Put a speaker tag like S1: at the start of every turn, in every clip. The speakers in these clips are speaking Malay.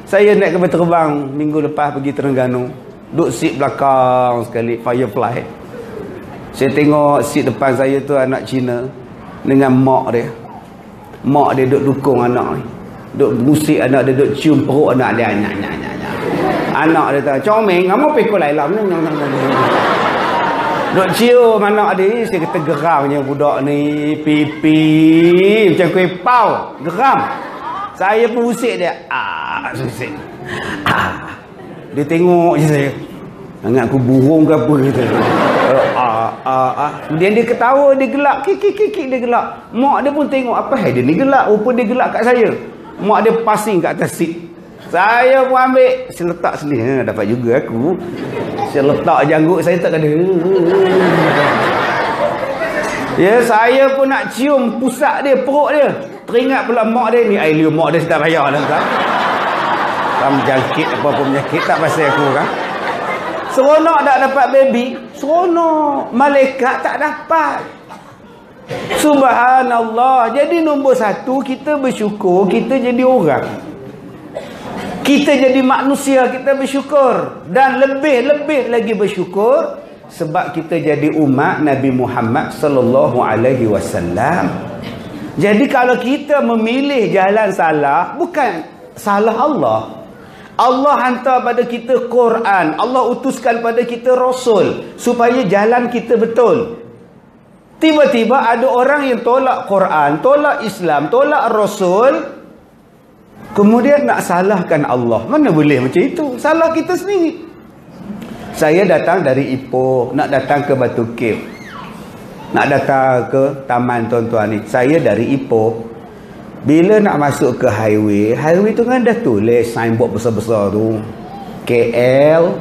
S1: Saya naik kapal terbang minggu lepas pergi Terengganu. Duduk seat belakang sekali, Firefly. Saya tengok seat depan saya tu anak Cina dengan mak dia. Mak dia duduk dukung anak ni. Duduk musik anak dia, duduk cium perut anak dia. Anak dia kata, comeng, kamu pikul Laila. Duduk cium anak dia. Saya kata geramnya budak ni. Pipi macam kuih pau. Geram. Saya pun usik dia. Usik. Dia tengok je saya. Ingat aku burung ke apa gitu. Kemudian dia ketawa, dia gelak. Kik dia gelak. Mak dia pun tengok, apa dia ni gelak. Rupa dia gelak kat saya. Mak dia passing kat atas seat. Saya pun ambil. Saya letak sini. Dapat juga aku. Saya letak janggut saya tak ada. Ya, saya pun nak cium pusat dia, perut dia. Teringat pula mak dia ni. Ailiu mak dia tak payah lah kan. Jangkit apa-apa penyakit tak pasal aku kan. Seronok tak dapat baby. Seronok. Malaikat tak dapat. Subhanallah. Jadi nombor satu, kita bersyukur, kita jadi orang. Kita jadi manusia, kita bersyukur. Dan lebih-lebih lagi bersyukur sebab kita jadi umat Nabi Muhammad sallallahu alaihi wasallam. Jadi kalau kita memilih jalan salah, bukan salah Allah. Allah hantar pada kita Quran. Allah utuskan pada kita Rasul supaya jalan kita betul. Tiba-tiba ada orang yang tolak Quran, tolak Islam, tolak Rasul, kemudian nak salahkan Allah. Mana boleh macam itu? Salah kita sendiri. Saya datang dari Ipoh, nak datang ke Batu Cape, nak datang ke taman tuan-tuan ni. Saya dari Ipoh. Bila nak masuk ke highway tu kan dah tulis signboard besar-besar tu. KL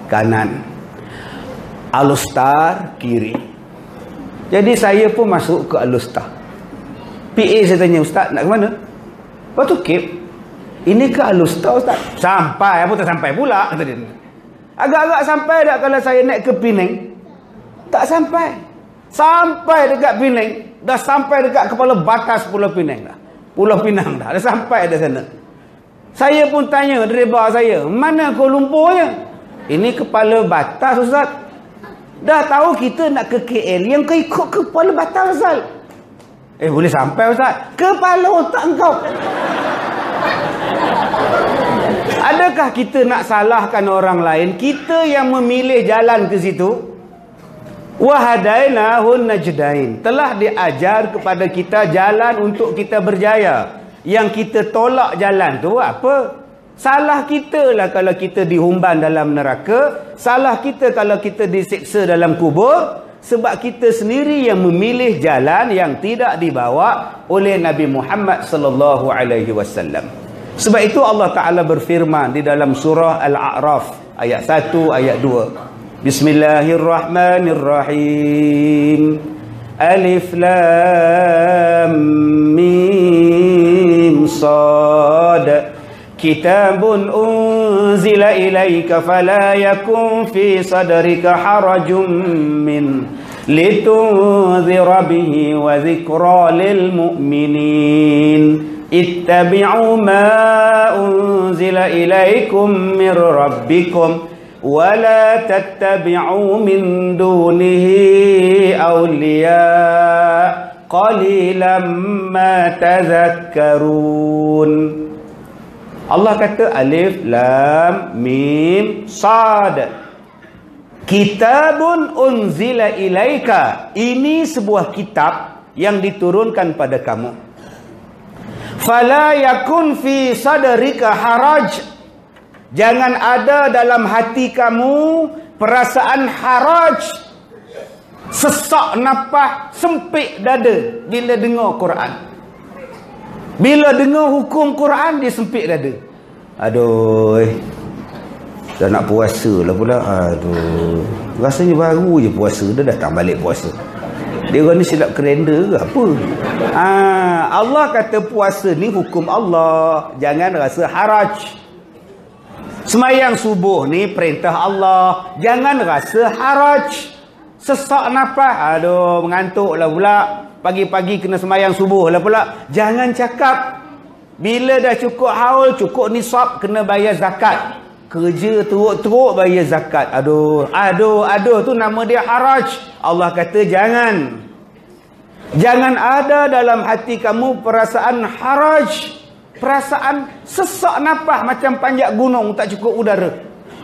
S1: kanan, Alustar kiri. Jadi saya pun masuk ke Alustar. PA saya tanya, Ustaz nak ke mana? Batu Cape. Ini ke Alustar Ustaz? Sampai, apa tak sampai pula kata dia. Agak-agak sampai tak kalau saya naik ke Penang? Tak sampai. Sampai dekat Penang, dah sampai dekat kepala batas Pulau Penang dah. Pulau Pinang dah sampai dah sana. Saya pun tanya driver saya, mana Kuala Lumpurnya? Ini kepala batas Ustaz. Dah tahu kita nak ke KL, yang kau ikut kepala batas Ustaz. Boleh sampai Ustaz. Kepala otak kau. Adakah kita nak salahkan orang lain? Kita yang memilih jalan ke situ. Wahadainahun najdain. Telah diajar kepada kita jalan untuk kita berjaya. Yang kita tolak jalan tu apa? Salah kita lah kalau kita dihumban dalam neraka. Salah kita kalau kita disiksa dalam kubur. Sebab kita sendiri yang memilih jalan yang tidak dibawa oleh Nabi Muhammad sallallahu alaihi wasallam. Sebab itu Allah Ta'ala berfirman di dalam surah Al-A'raf ayat 1, ayat 2. Bismillahirrahmanirrahim. Alif Lam Mim Sad. Kitabun unzila ilaika fala yakun fi sadrika harajun min litunzira bihi wa zikra lil mu'minin. Ittabi'u ma unzila ilaikum mir rabbikum ولا تتبعوا من دونه أولياء قليلا ما تذكرون. Allah kata alif lam mim sad. Kitabun unzila ilaika. Ini sebuah kitab yang diturunkan pada kamu. Fala yakun fi sadrika haraj. Jangan ada dalam hati kamu perasaan haraj, sesak nafas, sempit dada bila dengar Quran. Bila dengar hukum Quran, dia sempit dada. Aduh, dah nak puasa lah pula. Aduh, rasanya baru je puasa, dah datang balik puasa. Dia orang ni silap kalender ke apa? Allah kata puasa ni hukum Allah. Jangan rasa haraj. Semayang subuh ni perintah Allah. Jangan rasa haraj, sesak nafas. Aduh, mengantuk lah pula. Pagi-pagi kena semayang subuh lah pula. Jangan cakap. Bila dah cukup haul, cukup nisab, kena bayar zakat. Kerja teruk-teruk bayar zakat. Aduh tu nama dia haraj. Allah kata jangan. Jangan ada dalam hati kamu perasaan haraj. Perasaan sesak nafas macam panjat gunung tak cukup udara.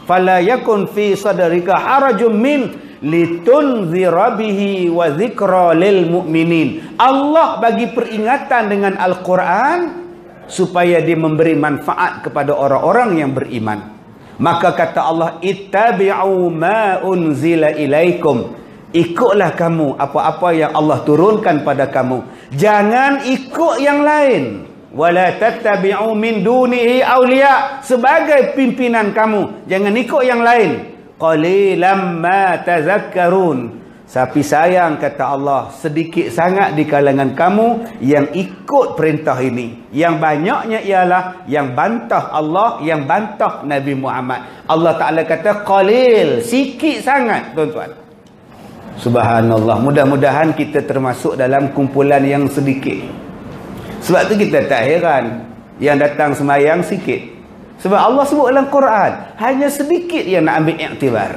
S1: Fala yakun fi sadrika harajun min litunzira bihi wa dzikra lil mu'minin. Allah bagi peringatan dengan Al-Quran supaya dia memberi manfaat kepada orang-orang yang beriman. Maka kata Allah, ittabi'u ma unzila ilaikum. Ikutlah kamu apa-apa yang Allah turunkan pada kamu. Jangan ikut yang lain. Wala tattabi'u min dunihi awliya. Sebagai pimpinan kamu, jangan ikut yang lain. Qalilam ma tazakkarun. Tapi sayang kata Allah, sedikit sangat di kalangan kamu yang ikut perintah ini. Yang banyaknya ialah yang bantah Allah, yang bantah Nabi Muhammad. Allah Ta'ala kata qalil, sikit sangat tuan-tuan. Subhanallah. Mudah-mudahan kita termasuk dalam kumpulan yang sedikit. Sebab tu kita tak heran yang datang semayang sikit. Sebab Allah sebut dalam Quran, hanya sedikit yang nak ambil iktibar.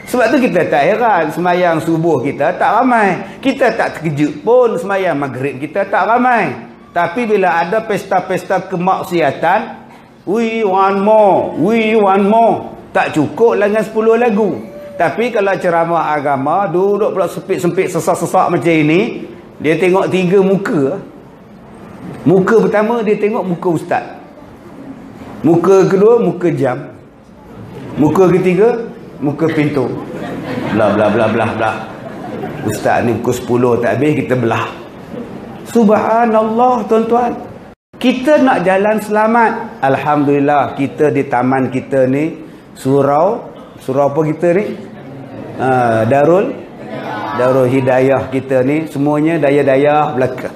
S1: Sebab tu kita tak heran semayang subuh kita tak ramai. Kita tak terkejut pun semayang maghrib kita tak ramai. Tapi bila ada pesta-pesta kemaksiatan, we want more. Tak cukup dengan 10 lagu. Tapi kalau ceramah agama, duduk pula sempit-sempit sesak-sesak macam ini, dia tengok 3 muka. Muka pertama dia tengok muka ustaz. Muka kedua muka jam. Muka ketiga muka pintu. Blah blah blah blah blah. Ustaz ni pukul 10 tak habis kita belah. Subhanallah tuan-tuan. Kita nak jalan selamat. Alhamdulillah kita di taman kita ni surau apa kita ni? Darul Hidayah kita ni semuanya daya-daya belaka.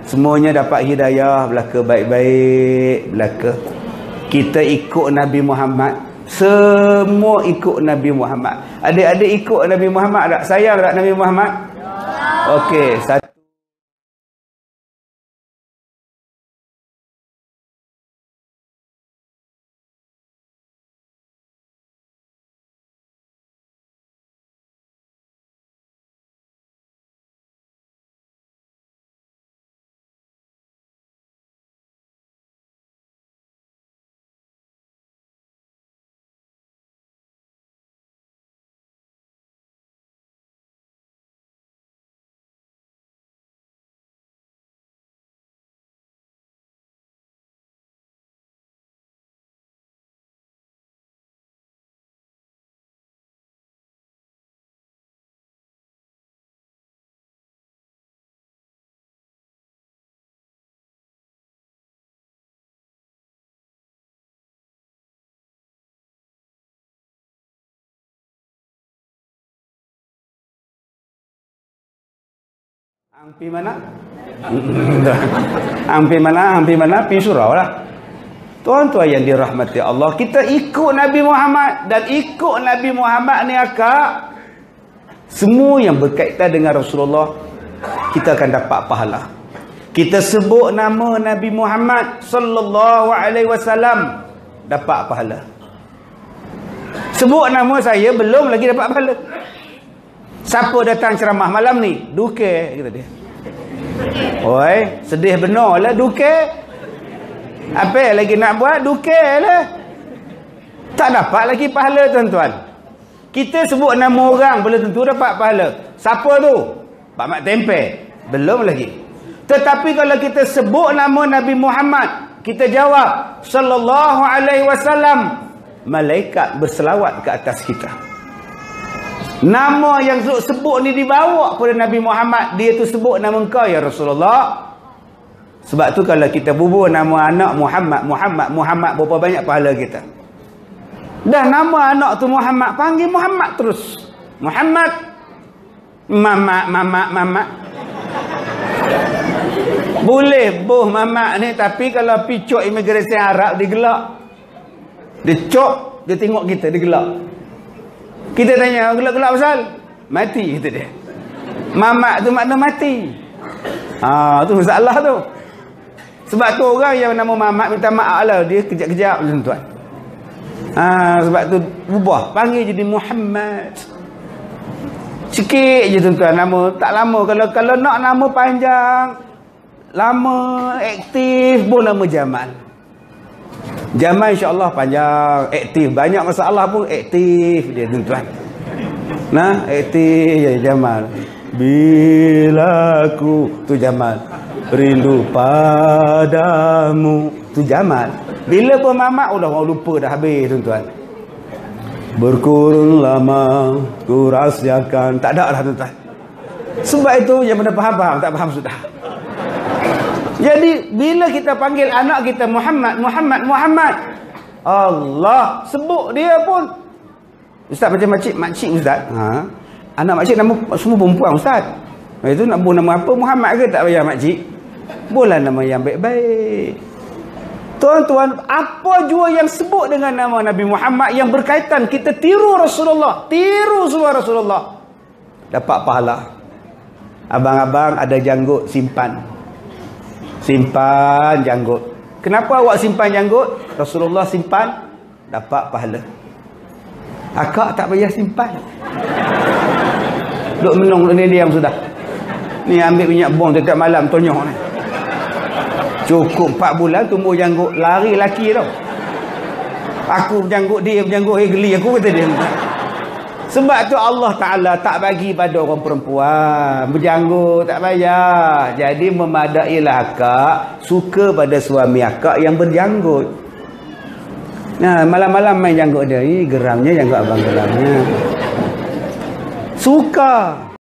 S1: Semuanya dapat hidayah belaka baik-baik belaka. Kita ikut Nabi Muhammad. Semua ikut Nabi Muhammad. Adik-adik ikut Nabi Muhammad tak? Sayang tak Nabi Muhammad? Ya. Okey, satu. Angpi mana? Angpi mana? Pi surau lah. Tuan-tuan yang dirahmati Allah, kita ikut Nabi Muhammad. Dan ikut Nabi Muhammad ni akak, semua yang berkaitan dengan Rasulullah, kita akan dapat pahala. Kita sebut nama Nabi Muhammad sallallahu alaihi wasallam, dapat pahala. Sebut nama saya, belum lagi dapat pahala. Siapa datang ceramah malam ni? Duke, kata dia. Oi, sedih benar lah duke. Apa lagi nak buat? Duke lah. Tak dapat lagi pahala tuan-tuan. Kita sebut nama orang, belum tentu dapat pahala. Siapa tu? Pak Mat Tempe. Belum lagi. Tetapi kalau kita sebut nama Nabi Muhammad, kita jawab sallallahu alaihi wasallam, malaikat berselawat ke atas kita. Nama yang sebut ni dibawa kepada Nabi Muhammad. Dia tu sebut nama engkau ya Rasulullah. Sebab tu kalau kita bubur nama anak Muhammad, berapa banyak pahala kita. Dah nama anak tu Muhammad, panggil Muhammad terus. Muhammad. Mama. Boleh boh mamak ni, tapi kalau picok imigresen Arab dia gelak. Dia cop, dia tengok kita, dia gelak. Kita tanya, gelak-gelak pasal? Mati, kata dia. Mamak tu makna mati. Tu masalah tu. Sebab tu orang yang nama Muhammad minta maaf lah, dia kejap-kejap tuan. Sebab tu ubah, panggil jadi Muhammad. Sikit je tuan-tuan nama, tak lama. Kalau nak nama panjang, lama, aktif pun nama Jamal. Jamal insya-Allah panjang, aktif, banyak masalah pun aktif dia tuan-tuan. Nah, aktif je Jamal. Bila aku tu Jamal, rindu padamu tu Jamal. Bila pun Mamat udah orang lupa dah habis tuan-tuan. Berkurun lama ku rahsiakan, tak ada lah tuan-tuan. Sebab itu yang mana faham, tak faham sudah. Jadi bila kita panggil anak kita Muhammad, Allah sebut dia pun. Ustaz macam makcik Ustaz. Anak makcik nama semua perempuan Ustaz. Itu nak buat nama apa? Muhammad ke tak payah makcik? Boleh nama yang baik-baik. Tuan-tuan, apa jua yang sebut dengan nama Nabi Muhammad yang berkaitan, kita tiru Rasulullah, tiru semua Rasulullah, dapat pahala. Abang-abang ada janggut, simpan janggut. Kenapa awak simpan janggut? Rasulullah simpan, dapat pahala. Akak tak payah simpan, duk menung, ni diam sudah. Ni ambil minyak bom setiap malam tonyok ni. Cukup 4 bulan tumbuh janggut, lari laki tau. Aku berjanggut, dia berjanggut, geli aku kata dia. Sebab tu Allah Ta'ala tak bagi pada orang perempuan berjanggut, tak payah. Jadi memadailah akak suka pada suami akak yang berjanggut. Nah, malam-malam main janggut dia. Geramnya janggut abang geramnya. Suka.